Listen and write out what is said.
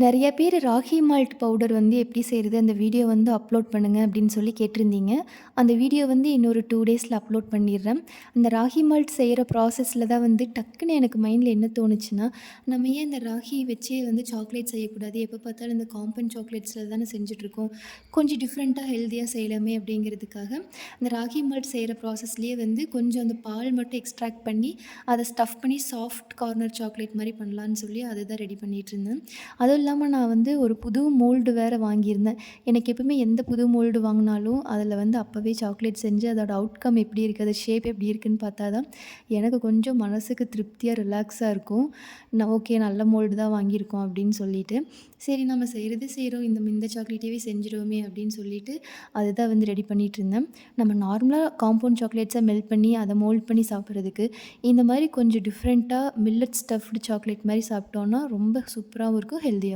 நெறைய பேரு ragi malt powder வந்து எப்படி செய்றது? அந்த வீடியோ வந்து அப்லோட் பண்ணுங்க அப்படின்னு சொல்லி கேட்டிருந்தீங்க. அந்த வீடியோ வந்து இன்னொரு 2 டேஸ்ல அப்லோட் பண்ணிடுறேன். அந்த ராகி மால்ட் செய்ற ப்ராசஸ்ல தான் வந்து டக்குன்னு எனக்கு மைண்ட்ல என்ன தோணுச்சுன்னா, நம்ம ஏன் இந்த ராகி வச்சே வந்து சாக்லேட் செய்யக்கூடாது? எப்ப பார்த்தாலும் இந்த காம்பன் சாக்லேட்ஸ்ல தானே செஞ்சுட்ருக்கோம். கொஞ்சம் டிஃப்ரெண்ட்டா ஹெல்த்தியா செய்யலாமே அப்படிங்கிறதுக்காக, அந்த ராகி மால்ட் செய்ற ப்ராசஸ்லயே வந்து கொஞ்சம் அந்த பால் மட்டும் எக்ஸ்ட்ராக்ட் பண்ணி, அத ஸ்டஃப் பண்ணி சாஃப்ட் கார்னர் சாக்லேட் மாரி பண்ணலான்னு சொல்லி அதுதான் ரெடி பண்ணிட்டுருந்தேன். அதுவும் இல்லாம நான் வந்து ஒரு புது மோல்டு வேற வாங்கியிருந்தேன். எனக்கு எப்பவுமே எந்த புது மோல்டு வாங்குனாலும், அதில வந்து அப்பவே சாக்லேட் செஞ்சு அதோட அவுட்கம் எப்படி இருக்கு? அது ஷேப் எப்படி இருக்குன்னு பார்த்தா தான், எனக்கு கொஞ்சம் மனசுக்கு திருப்தியா, ரிலாக்ஸா இருக்கும். நான் ஓகே நல்ல மோல்டு தான் வாங்கியிருக்கோம் அப்படின்னு சொல்லிட்டு. சரி நம்ம செய்றது செய்றோம். இந்த சாக்லேட்டவே செஞ்சுருவோமே அப்படின்னு சொல்லிட்டு, அதுதான் வந்து ரெடி பண்ணிட்டுருந்தேன். நம்ம நார்மலா காம்பவுண்ட் சாக்லேட்ஸ மெல்ட் பண்ணி, அத மோல்ட் பண்ணி சாப்பிடுறதுக்கு, இந்த மாரி கொஞ்சம் டிஃப்ரெண்ட்டா மில்லட் ஸ்டஃப்டு சாக்லேட் மாரி சாப்பிட்டோம்னா, ரொம்ப சூப்பராவும் இருக்கும், ஹெல்தியாவும்